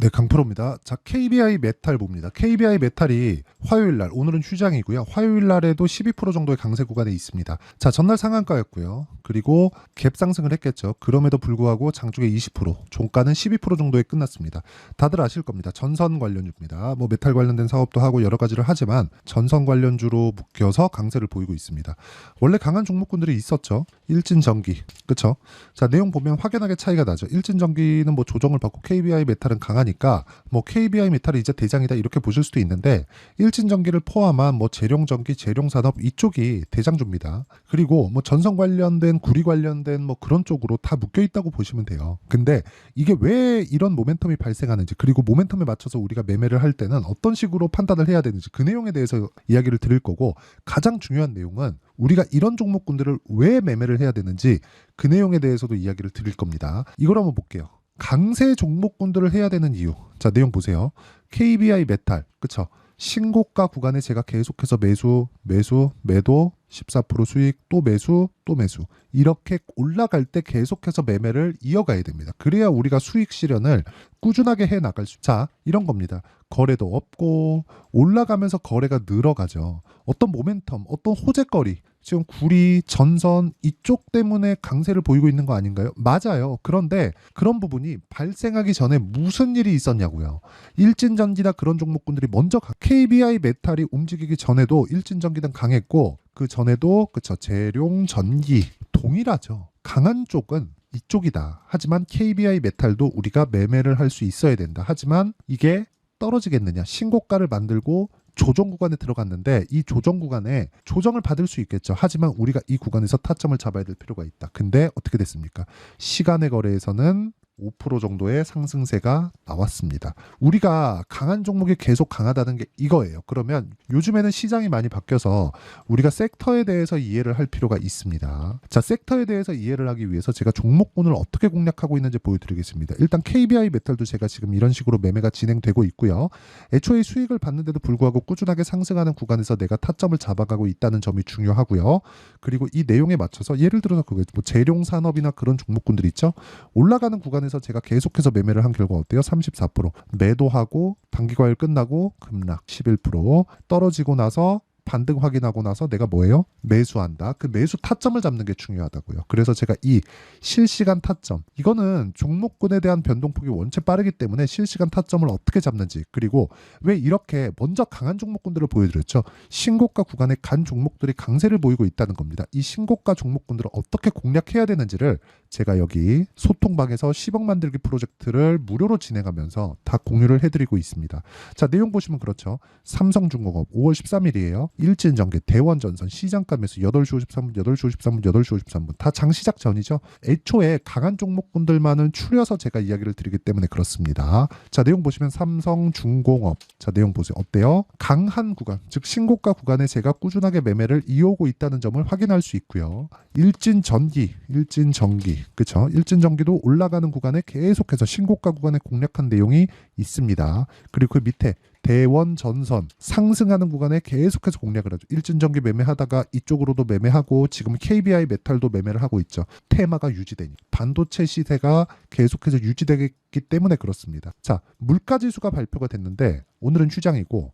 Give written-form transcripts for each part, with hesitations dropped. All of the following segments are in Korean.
네, 강프로입니다. 자, KBI 메탈 봅니다. KBI 메탈이 화요일 날, 오늘은 휴장이고요. 화요일 날에도 12% 정도의 강세 구간에 있습니다. 자, 전날 상한가였고요. 그리고 갭 상승을 했겠죠. 그럼에도 불구하고 장중에 20%, 종가는 12% 정도에 끝났습니다. 다들 아실 겁니다. 전선 관련주입니다. 뭐 메탈 관련된 사업도 하고 여러 가지를 하지만 전선 관련주로 묶여서 강세를 보이고 있습니다. 원래 강한 종목군들이 있었죠. 일진전기, 그렇죠? 자, 내용 보면 확연하게 차이가 나죠. 일진전기는 뭐 조정을 받고 KBI 메탈은 강하니까 뭐 KBI 메탈이 이제 대장이다 이렇게 보실 수도 있는데, 일진전기를 포함한 뭐 재룡전기, 재룡산업 이쪽이 대장주입니다. 그리고 뭐 전선 관련된, 구리 관련된 뭐 그런 쪽으로 다 묶여 있다고 보시면 돼요. 근데 이게 왜 이런 모멘텀이 발생하는지, 그리고 모멘텀에 맞춰서 우리가 매매를 할 때는 어떤 식으로 판단을 해야 되는지, 그 내용에 대해서 이야기를 드릴 거고, 가장 중요한 내용은 우리가 이런 종목군들을 왜 매매를 해야 되는지 그 내용에 대해서도 이야기를 드릴 겁니다. 이걸 한번 볼게요. 강세 종목군들을 해야 되는 이유. 자, 내용 보세요. KBI 메탈, 그쵸? 신고가 구간에 제가 계속해서 매도, 14% 수익, 또 매수, 이렇게 올라갈 때 계속해서 매매를 이어가야 됩니다. 그래야 우리가 수익 실현을 꾸준하게 해 나갈 수. 자, 이런 겁니다. 거래도 없고 올라가면서 거래가 늘어가죠. 어떤 모멘텀, 어떤 호재거리, 지금 구리, 전선 이쪽 때문에 강세를 보이고 있는 거 아닌가요? 맞아요. 그런데 그런 부분이 발생하기 전에 무슨 일이 있었냐고요. 일진전기나 그런 종목군들이 먼저 KBI 메탈이 움직이기 전에도 일진전기는 강했고, 그 전에도 그쵸, 재룡전기 동일하죠. 강한 쪽은 이쪽이다. 하지만 KBI 메탈도 우리가 매매를 할 수 있어야 된다. 하지만 이게 떨어지겠느냐? 신고가를 만들고 조정 구간에 들어갔는데, 이 조정 구간에 조정을 받을 수 있겠죠. 하지만 우리가 이 구간에서 타점을 잡아야 될 필요가 있다. 근데 어떻게 됐습니까? 시간의 거래에서는 5% 정도의 상승세가 나왔습니다. 우리가 강한 종목이 계속 강하다는 게 이거예요. 그러면 요즘에는 시장이 많이 바뀌어서 우리가 섹터에 대해서 이해를 할 필요가 있습니다. 자, 섹터에 대해서 이해를 하기 위해서 제가 종목군을 어떻게 공략하고 있는지 보여드리겠습니다. 일단 KBI 메탈도 제가 지금 이런 식으로 매매가 진행되고 있고요. 애초에 수익을 받는데도 불구하고 꾸준하게 상승하는 구간에서 내가 타점을 잡아가고 있다는 점이 중요하고요. 그리고 이 내용에 맞춰서 예를 들어서 뭐 재룡산업이나 그런 종목군들 있죠. 올라가는 구간에 에서 제가 계속해서 매매를 한 결과 어때요? 34% 매도하고 단기과열 끝나고 급락 11%, 떨어지고 나서 반등 확인하고 나서 내가 뭐예요? 매수한다. 그 매수 타점을 잡는 게 중요하다고요. 그래서 제가 이 실시간 타점, 이거는 종목군에 대한 변동폭이 원체 빠르기 때문에 실시간 타점을 어떻게 잡는지, 그리고 왜 이렇게 먼저 강한 종목군들을 보여드렸죠. 신고가 구간에 간 종목들이 강세를 보이고 있다는 겁니다. 이 신고가 종목군들을 어떻게 공략해야 되는지를 제가 여기 소통방에서 10억 만들기 프로젝트를 무료로 진행하면서 다 공유를 해드리고 있습니다. 자, 내용 보시면 그렇죠. 삼성중공업 5월 13일이에요. 일진전기, 대원전선, 시장가 매수 8시 53분, 8시 53분, 8시 53분 다 장시작 전이죠. 애초에 강한 종목군들만은 추려서 제가 이야기를 드리기 때문에 그렇습니다. 자, 내용 보시면 삼성중공업, 자, 내용 보세요. 어때요? 강한 구간, 즉 신고가 구간에 제가 꾸준하게 매매를 이어오고 있다는 점을 확인할 수 있고요. 일진전기, 그쵸? 일진전기도 올라가는 구간에 계속해서 신고가 구간에 공략한 내용이 있습니다. 그리고 그 밑에 대원전선 상승하는 구간에 계속해서 공략을 하죠. 일진전기 매매하다가 이쪽으로도 매매하고 지금 KBI 메탈도 매매를 하고 있죠. 테마가 유지되니 반도체 시세가 계속해서 유지되기 때문에 그렇습니다. 자, 물가지수가 발표가 됐는데 오늘은 휴장이고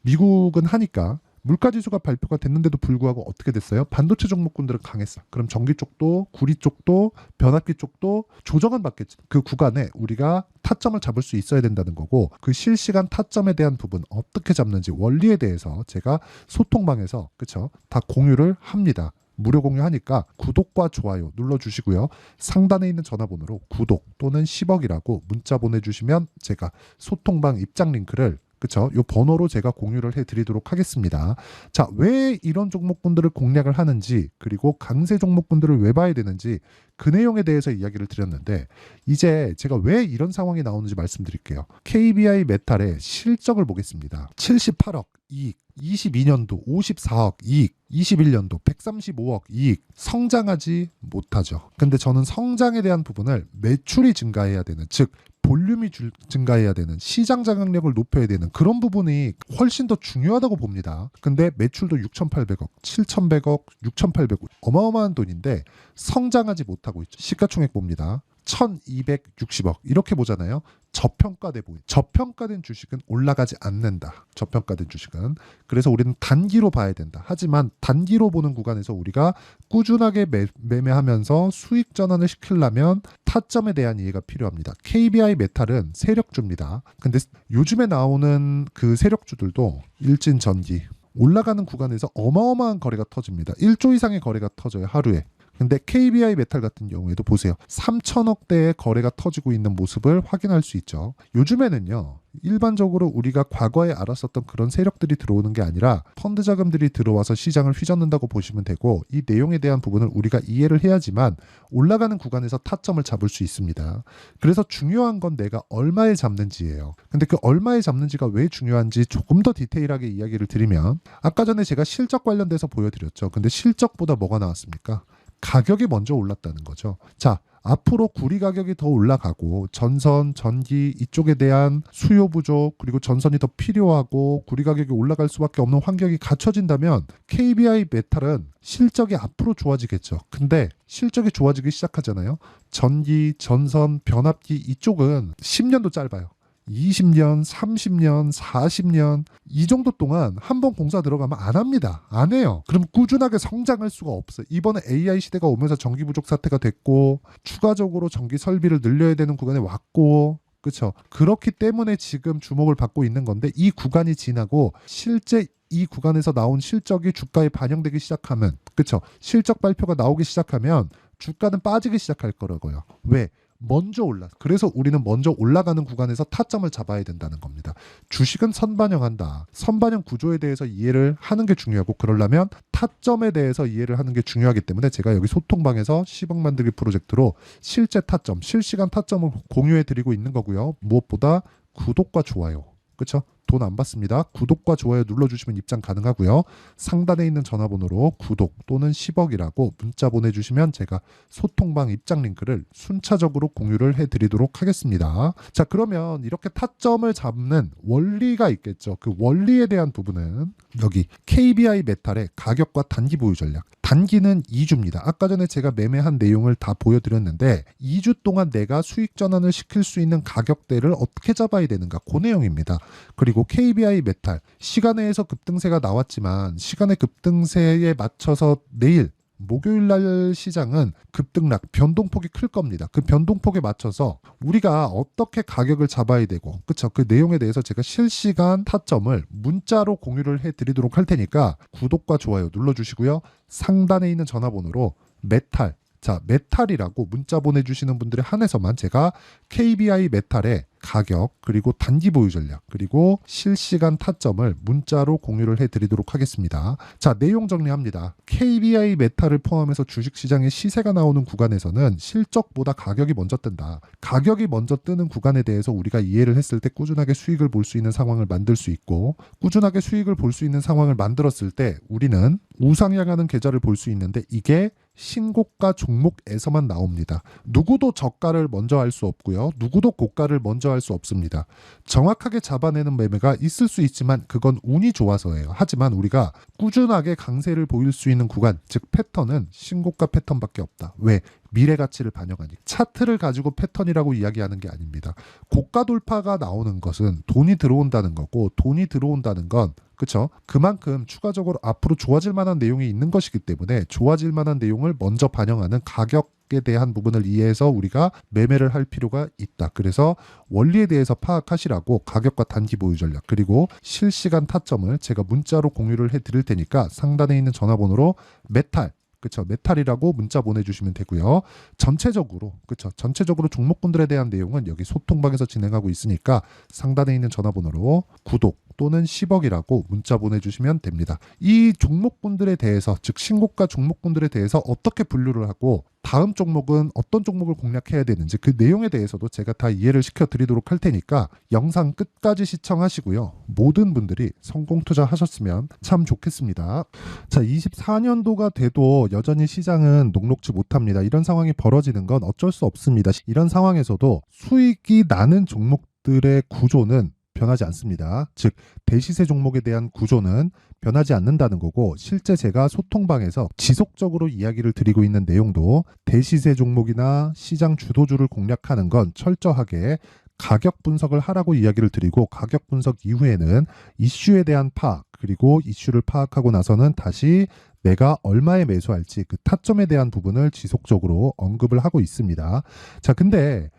미국은 하니까 물가지수가 발표가 됐는데도 불구하고 어떻게 됐어요? 반도체 종목군들은 강했어. 그럼 전기 쪽도, 구리 쪽도, 변압기 쪽도 조정은 받겠지. 그 구간에 우리가 타점을 잡을 수 있어야 된다는 거고, 그 실시간 타점에 대한 부분 어떻게 잡는지 원리에 대해서 제가 소통방에서 그쵸? 다 공유를 합니다. 무료 공유하니까 구독과 좋아요 눌러주시고요. 상단에 있는 전화번호로 구독 또는 10억이라고 문자 보내주시면 제가 소통방 입장 링크를 그쵸? 요 번호로 제가 공유를 해드리도록 하겠습니다. 자, 왜 이런 종목군들을 공략을 하는지, 그리고 강세 종목군들을 왜 봐야 되는지 그 내용에 대해서 이야기를 드렸는데, 이제 제가 왜 이런 상황이 나오는지 말씀드릴게요. KBI 메탈의 실적을 보겠습니다. 78억 이익, 22년도 54억 이익, 21년도 135억 이익, 성장하지 못하죠. 근데 저는 성장에 대한 부분을 매출이 증가해야 되는, 즉 볼륨이 증가해야 되는, 시장 장악력을 높여야 되는 그런 부분이 훨씬 더 중요하다고 봅니다. 근데 매출도 6,800억, 7,100억, 6,800억 어마어마한 돈인데 성장하지 못하고 있죠. 시가총액 봅니다. 1260억 이렇게 보잖아요. 저평가된 주식은 올라가지 않는다. 저평가된 주식은. 그래서 우리는 단기로 봐야 된다. 하지만 단기로 보는 구간에서 우리가 꾸준하게 매매하면서 수익 전환을 시키려면 타점에 대한 이해가 필요합니다. KBI 메탈은 세력주입니다. 근데 요즘에 나오는 그 세력주들도 일진전기 올라가는 구간에서 어마어마한 거래가 터집니다. 1조 이상의 거래가 터져요, 하루에. 근데 KBI 메탈 같은 경우에도 보세요. 3천억대의 거래가 터지고 있는 모습을 확인할 수 있죠. 요즘에는요. 일반적으로 우리가 과거에 알았었던 그런 세력들이 들어오는 게 아니라 펀드 자금들이 들어와서 시장을 휘젓는다고 보시면 되고, 이 내용에 대한 부분을 우리가 이해를 해야지만 올라가는 구간에서 타점을 잡을 수 있습니다. 그래서 중요한 건 내가 얼마에 잡는지예요. 근데 그 얼마에 잡는지가 왜 중요한지 조금 더 디테일하게 이야기를 드리면, 아까 전에 제가 실적 관련돼서 보여드렸죠. 근데 실적보다 뭐가 나왔습니까? 가격이 먼저 올랐다는 거죠. 자, 앞으로 구리 가격이 더 올라가고 전선, 전기 이쪽에 대한 수요 부족, 그리고 전선이 더 필요하고 구리 가격이 올라갈 수밖에 없는 환경이 갖춰진다면 KBI 메탈은 실적이 앞으로 좋아지겠죠. 근데 실적이 좋아지기 시작하잖아요. 전기, 전선, 변압기 이쪽은 10년도 짧아요. 20년, 30년, 40년 이 정도 동안 한 번 공사 들어가면 안 합니다. 안 해요. 그럼 꾸준하게 성장할 수가 없어요. 이번에 AI 시대가 오면서 전기 부족 사태가 됐고 추가적으로 전기 설비를 늘려야 되는 구간에 왔고, 그렇죠. 그렇기 때문에 지금 주목을 받고 있는 건데, 이 구간이 지나고 실제 이 구간에서 나온 실적이 주가에 반영되기 시작하면, 그렇죠. 실적 발표가 나오기 시작하면 주가는 빠지기 시작할 거라고요. 왜? 먼저 올라. 그래서 우리는 먼저 올라가는 구간에서 타점을 잡아야 된다는 겁니다. 주식은 선반영한다. 선반영 구조에 대해서 이해를 하는 게 중요하고, 그러려면 타점에 대해서 이해를 하는 게 중요하기 때문에 제가 여기 소통방에서 10억 만들기 프로젝트로 실제 타점, 실시간 타점을 공유해 드리고 있는 거고요. 무엇보다 구독과 좋아요. 그렇죠? 돈 안 받습니다. 구독과 좋아요 눌러주시면 입장 가능하고요. 상단에 있는 전화번호로 구독 또는 10억이라고 문자 보내주시면 제가 소통방 입장 링크를 순차적으로 공유를 해드리도록 하겠습니다. 자, 그러면 이렇게 타점을 잡는 원리가 있겠죠. 그 원리에 대한 부분은 여기 KBI 메탈의 가격과 단기 보유 전략. 단기는 2주입니다. 아까 전에 제가 매매한 내용을 다 보여드렸는데 2주 동안 내가 수익 전환을 시킬 수 있는 가격대를 어떻게 잡아야 되는가, 그 내용입니다. 그리고 KBI 메탈 시간에서 급등세가 나왔지만 시간의 급등세에 맞춰서 내일 목요일 날 시장은 급등락 변동폭이 클 겁니다. 그 변동폭에 맞춰서 우리가 어떻게 가격을 잡아야 되고, 그쵸? 그 내용에 대해서 제가 실시간 타점을 문자로 공유를 해드리도록 할 테니까 구독과 좋아요 눌러주시고요. 상단에 있는 전화번호로 메탈, 자, 메탈이라고 문자 보내주시는 분들에 한해서만 제가 KBI 메탈의 가격, 그리고 단기 보유 전략, 그리고 실시간 타점을 문자로 공유를 해드리도록 하겠습니다. 자, 내용 정리합니다. KBI 메탈을 포함해서 주식시장의 시세가 나오는 구간에서는 실적보다 가격이 먼저 뜬다. 가격이 먼저 뜨는 구간에 대해서 우리가 이해를 했을 때 꾸준하게 수익을 볼 수 있는 상황을 만들 수 있고, 꾸준하게 수익을 볼 수 있는 상황을 만들었을 때 우리는 우상향하는 계좌를 볼 수 있는데, 이게 신고가 종목에서만 나옵니다. 누구도 저가를 먼저 할 수 없고요. 누구도 고가를 먼저 할 수 없습니다. 정확하게 잡아내는 매매가 있을 수 있지만 그건 운이 좋아서예요. 하지만 우리가 꾸준하게 강세를 보일 수 있는 구간, 즉 패턴은 신고가 패턴밖에 없다. 왜? 미래 가치를 반영하니. 차트를 가지고 패턴이라고 이야기하는 게 아닙니다. 고가 돌파가 나오는 것은 돈이 들어온다는 거고, 돈이 들어온다는 건, 그렇죠? 그만큼 추가적으로 앞으로 좋아질 만한 내용이 있는 것이기 때문에 좋아질 만한 내용을 먼저 반영하는 가격에 대한 부분을 이해해서 우리가 매매를 할 필요가 있다. 그래서 원리에 대해서 파악하시라고 가격과 단기 보유 전략, 그리고 실시간 타점을 제가 문자로 공유를 해드릴 테니까 상단에 있는 전화번호로 메탈, 그렇죠? 메탈이라고 문자 보내주시면 되고요. 전체적으로, 그렇죠? 전체적으로 종목군들에 대한 내용은 여기 소통방에서 진행하고 있으니까 상단에 있는 전화번호로 구독 또는 10억이라고 문자 보내주시면 됩니다. 이 종목군들에 대해서, 즉 신고가 종목군들에 대해서 어떻게 분류를 하고 다음 종목은 어떤 종목을 공략해야 되는지 그 내용에 대해서도 제가 다 이해를 시켜드리도록 할 테니까 영상 끝까지 시청하시고요. 모든 분들이 성공 투자하셨으면 참 좋겠습니다. 자, 24년도가 돼도 여전히 시장은 녹록지 못합니다. 이런 상황이 벌어지는 건 어쩔 수 없습니다. 이런 상황에서도 수익이 나는 종목들의 구조는 변하지 않습니다. 즉 대시세 종목에 대한 구조는 변하지 않는다는 거고, 실제 제가 소통방에서 지속적으로 이야기를 드리고 있는 내용도 대시세 종목이나 시장 주도주를 공략하는 건 철저하게 가격 분석을 하라고 이야기를 드리고, 가격 분석 이후에는 이슈에 대한 파악, 그리고 이슈를 파악하고 나서는 다시 내가 얼마에 매수할지 그 타점에 대한 부분을 지속적으로 언급을 하고 있습니다. 자, 근데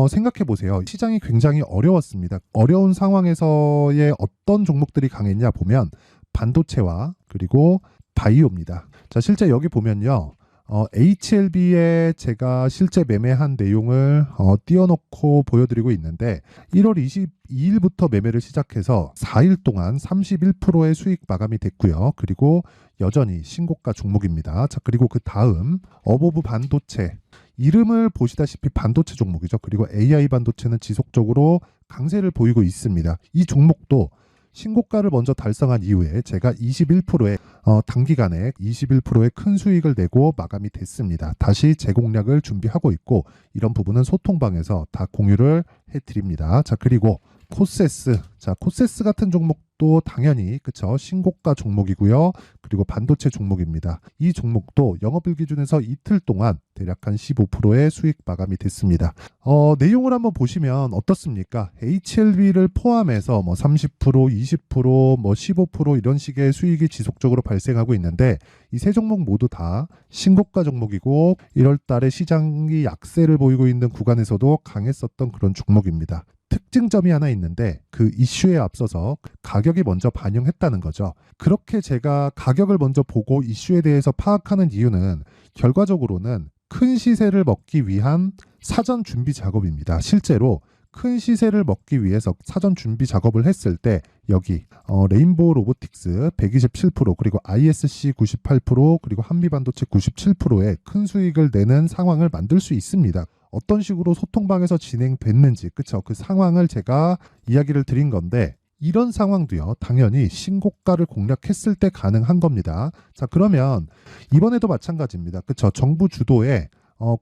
생각해 보세요. 시장이 굉장히 어려웠습니다. 어려운 상황에서의 어떤 종목들이 강했냐 보면 반도체와 그리고 바이오입니다. 자, 실제 여기 보면요. HLB에 제가 실제 매매한 내용을 띄워놓고 보여드리고 있는데, 1월 22일부터 매매를 시작해서 4일 동안 31%의 수익 마감이 됐고요. 그리고 여전히 신고가 종목입니다. 자, 그리고 그 다음 어보브 반도체, 이름을 보시다시피 반도체 종목이죠. 그리고 AI 반도체는 지속적으로 강세를 보이고 있습니다. 이 종목도 신고가를 먼저 달성한 이후에 제가 21%의 단기간에 21%의 큰 수익을 내고 마감이 됐습니다. 다시 재공략을 준비하고 있고, 이런 부분은 소통방에서 다 공유를 해드립니다. 자, 그리고 코세스. 자, 코세스 같은 종목도 당연히 그쵸, 신고가 종목이고요. 그리고 반도체 종목입니다. 이 종목도 영업일 기준에서 이틀 동안 대략 한 15%의 수익 마감이 됐습니다. 내용을 한번 보시면 어떻습니까? HLB를 포함해서 뭐 30%, 20%, 뭐 15% 이런 식의 수익이 지속적으로 발생하고 있는데, 이 세 종목 모두 다 신고가 종목이고 1월 달에 시장이 약세를 보이고 있는 구간에서도 강했었던 그런 종목입니다. 특징점이 하나 있는데, 그 이슈에 앞서서 가격이 먼저 반영했다는 거죠. 그렇게 제가 가격을 먼저 보고 이슈에 대해서 파악하는 이유는 결과적으로는 큰 시세를 먹기 위한 사전 준비 작업입니다. 실제로 큰 시세를 먹기 위해서 사전 준비 작업을 했을 때 여기 레인보우 로보틱스 127%, 그리고 ISC 98%, 그리고 한미반도체 97%의 큰 수익을 내는 상황을 만들 수 있습니다. 어떤 식으로 소통방에서 진행됐는지, 그쵸? 그 상황을 제가 이야기를 드린 건데, 이런 상황도요, 당연히 신고가를 공략했을 때 가능한 겁니다. 자, 그러면 이번에도 마찬가지입니다. 그쵸? 정부 주도의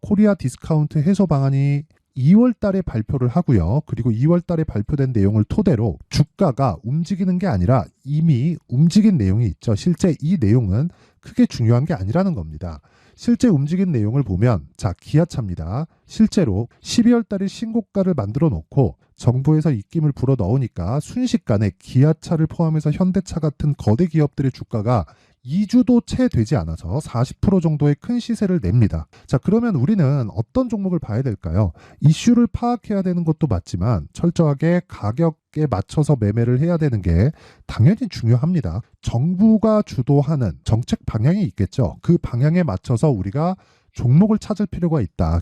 코리아 디스카운트 해소 방안이 2월 달에 발표를 하고요. 그리고 2월 달에 발표된 내용을 토대로 주가가 움직이는 게 아니라 이미 움직인 내용이 있죠. 실제 이 내용은 크게 중요한 게 아니라는 겁니다. 실제 움직인 내용을 보면, 자, 기아차입니다. 실제로 12월 달에 신고가를 만들어 놓고 정부에서 입김을 불어 넣으니까 순식간에 기아차를 포함해서 현대차 같은 거대 기업들의 주가가 2주도 채 되지 않아서 40% 정도의 큰 시세를 냅니다. 자, 그러면 우리는 어떤 종목을 봐야 될까요? 이슈를 파악해야 되는 것도 맞지만 철저하게 가격에 맞춰서 매매를 해야 되는 게 당연히 중요합니다. 정부가 주도하는 정책 방향이 있겠죠. 그 방향에 맞춰서 우리가 종목을 찾을 필요가 있다.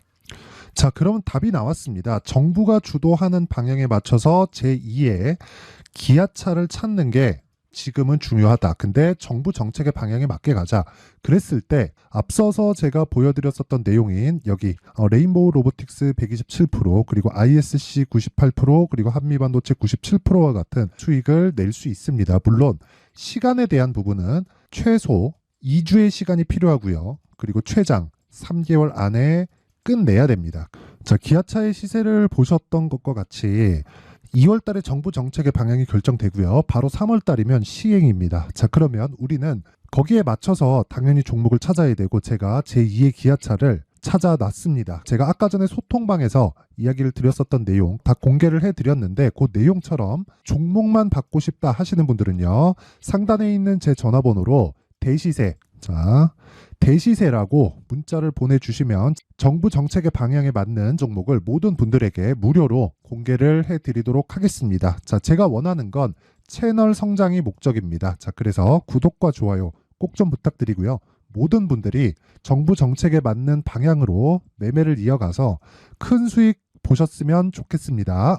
자, 그럼 답이 나왔습니다. 정부가 주도하는 방향에 맞춰서 제2의 기아차를 찾는 게 지금은 중요하다. 근데 정부 정책의 방향에 맞게 가자. 그랬을 때 앞서서 제가 보여드렸었던 내용인 여기 레인보우 로보틱스 127%, 그리고 ISC 98%, 그리고 한미반도체 97%와 같은 수익을 낼 수 있습니다. 물론 시간에 대한 부분은 최소 2주의 시간이 필요하고요. 그리고 최장 3개월 안에 끝내야 됩니다. 자, 기아차의 시세를 보셨던 것과 같이 2월 달에 정부 정책의 방향이 결정되고요. 바로 3월 달이면 시행입니다. 자, 그러면 우리는 거기에 맞춰서 당연히 종목을 찾아야 되고, 제가 제2의 기아차를 찾아놨습니다. 제가 아까 전에 소통방에서 이야기를 드렸었던 내용 다 공개를 해드렸는데, 그 내용처럼 종목만 받고 싶다 하시는 분들은요, 상단에 있는 제 전화번호로 대시세, 자, 대시세라고 문자를 보내주시면 정부 정책의 방향에 맞는 종목을 모든 분들에게 무료로 공개를 해드리도록 하겠습니다. 자, 제가 원하는 건 채널 성장이 목적입니다. 자, 그래서 구독과 좋아요 꼭 좀 부탁드리고요. 모든 분들이 정부 정책에 맞는 방향으로 매매를 이어가서 큰 수익 보셨으면 좋겠습니다.